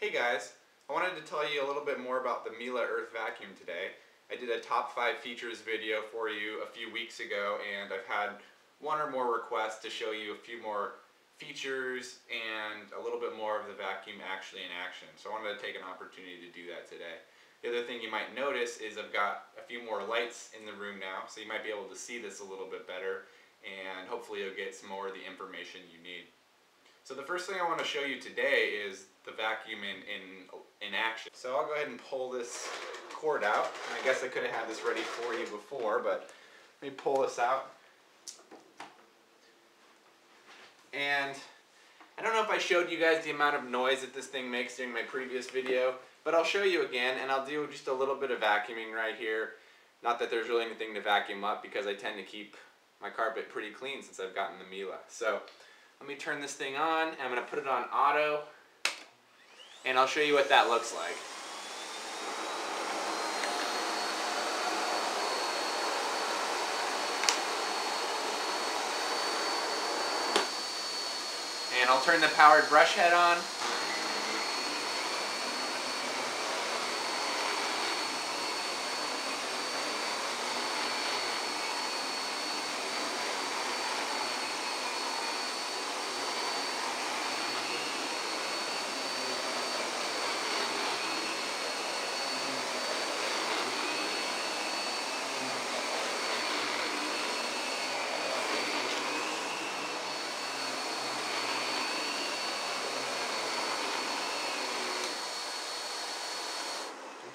Hey guys, I wanted to tell you a little bit more about the Miele Earth Vacuum today. I did a top 5 features video for you a few weeks ago, and I've had one or more requests to show you a few more features and a little bit more of the vacuum actually in action. So I wanted to take an opportunity to do that today. The other thing you might notice is I've got a few more lights in the room now, so you might be able to see this a little bit better, and hopefully you'll get some more of the information you need. So the first thing I want to show you today is the vacuum in action. So I'll go ahead and pull this cord out. I guess I could have had this ready for you before, but let me pull this out. And I don't know if I showed you guys the amount of noise that this thing makes during my previous video, but I'll show you again, and I'll do just a little bit of vacuuming right here. Not that there's really anything to vacuum up, because I tend to keep my carpet pretty clean since I've gotten the Miele. So let me turn this thing on, and I'm going to put it on auto, and I'll show you what that looks like. And I'll turn the powered brush head on.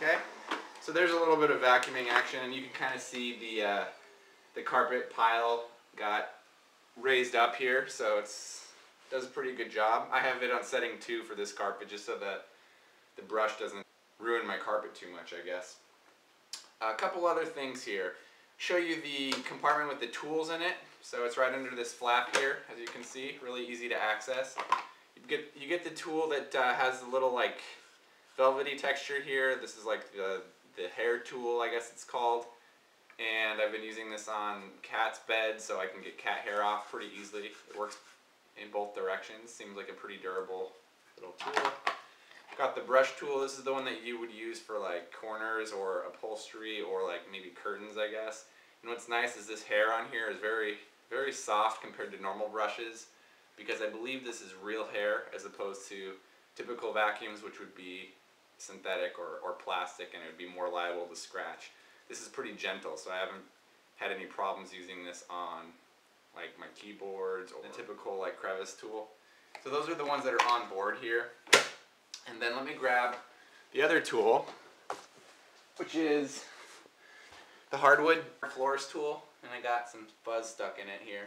Okay, so there's a little bit of vacuuming action, and you can kind of see the carpet pile got raised up here, so it does a pretty good job. I have it on setting 2 for this carpet just so that the brush doesn't ruin my carpet too much, I guess. A couple other things here. Show you the compartment with the tools in it. So it's right under this flap here, as you can see, really easy to access. You get the tool that has the little like velvety texture here. This is like the hair tool, I guess it's called. And I've been using this on cats' beds so I can get cat hair off pretty easily. It works in both directions. Seems like a pretty durable little tool. Got the brush tool. This is the one that you would use for like corners or upholstery or like maybe curtains, I guess. And what's nice is this hair on here is very, very soft compared to normal brushes, because I believe this is real hair as opposed to typical vacuums, which would be synthetic or plastic, and it would be more liable to scratch. This is pretty gentle, so I haven't had any problems using this on like my keyboards or the typical like crevice tool. So those are the ones that are on board here. And then let me grab the other tool, which is the Hardwood floors tool, and I got some fuzz stuck in it here.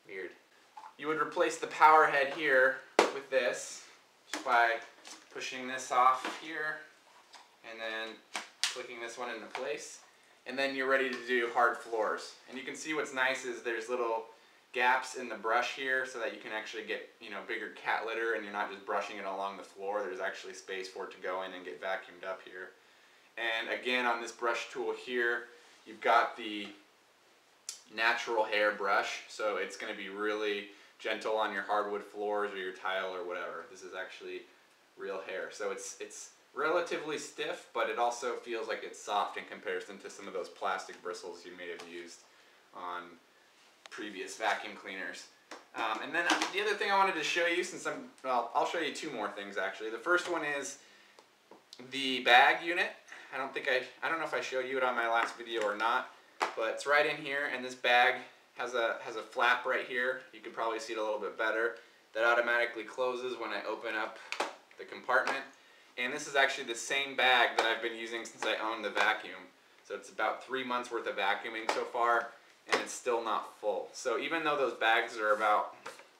Weird. You would replace the power head here with this just by pushing this off here and then clicking this one into place, and then you're ready to do hard floors. And you can see what's nice is there's little gaps in the brush here so that you can actually get, you know, bigger cat litter, and you're not just brushing it along the floor. There's actually space for it to go in and get vacuumed up here. And again, on this brush tool here, you've got the natural hair brush, so it's going to be really gentle on your hardwood floors or your tile or whatever. This is actually real hair, so it's relatively stiff, but it also feels like it's soft in comparison to some of those plastic bristles you may have used on previous vacuum cleaners. And then the other thing I wanted to show you, I'll show you 2 more things actually. The first one is the bag unit. I don't know if I showed you it on my last video or not, but it's right in here, and this bag has a flap right here. You can probably see it a little bit better. That automatically closes when I open up the compartment. And this is actually the same bag that I've been using since I owned the vacuum. So it's about 3 months worth of vacuuming so far, and it's still not full. So even though those bags are about,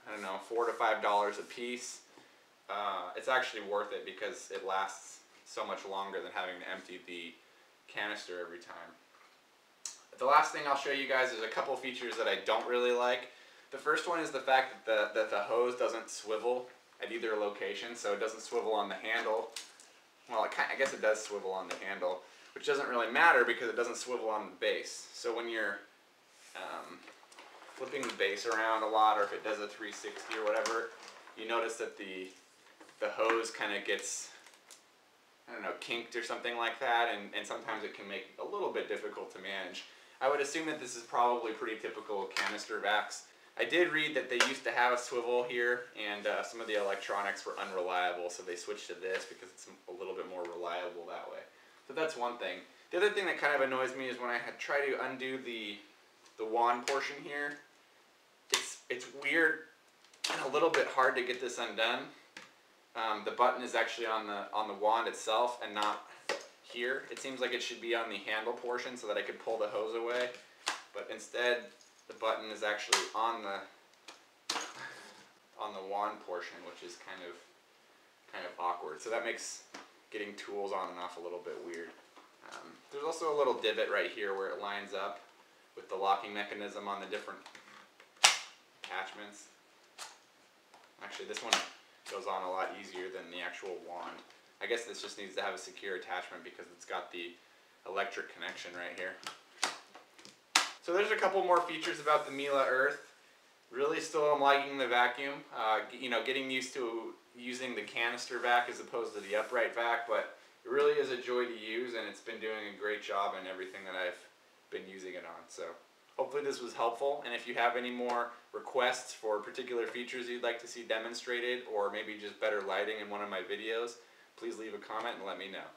I don't know, $4 to $5 a piece, it's actually worth it because it lasts so much longer than having to empty the canister every time. The last thing I'll show you guys is a couple features that I don't really like. The first one is the fact that the hose doesn't swivel at either location, so it doesn't swivel on the handle. Well, I guess it does swivel on the handle, which doesn't really matter because it doesn't swivel on the base. So when you're flipping the base around a lot, or if it does a 360 or whatever, you notice that the the hose kind of gets, I don't know, kinked or something like that, and sometimes it can make it a little bit difficult to manage. I would assume that this is probably pretty typical of canister vacs. I did read that they used to have a swivel here, and some of the electronics were unreliable, so they switched to this because it's a little bit more reliable that way. So that's one thing. The other thing that kind of annoys me is when I try to undo the wand portion here. It's weird and a little bit hard to get this undone. The button is actually on the wand itself and not here. It seems like it should be on the handle portion so that I could pull the hose away, but instead the button is actually on the wand portion, which is kind of awkward. So that makes getting tools on and off a little bit weird. There's also a little divot right here where it lines up with the locking mechanism on the different attachments. Actually, this one goes on a lot easier than the actual wand. I guess this just needs to have a secure attachment because it's got the electric connection right here. So there's a couple more features about the Miele Earth. Really still I'm liking the vacuum. You know, getting used to using the canister vac as opposed to the upright vac, but it really is a joy to use, and it's been doing a great job in everything that I've been using it on. So hopefully this was helpful, and if you have any more requests for particular features you'd like to see demonstrated, or maybe just better lighting in one of my videos, please leave a comment and let me know.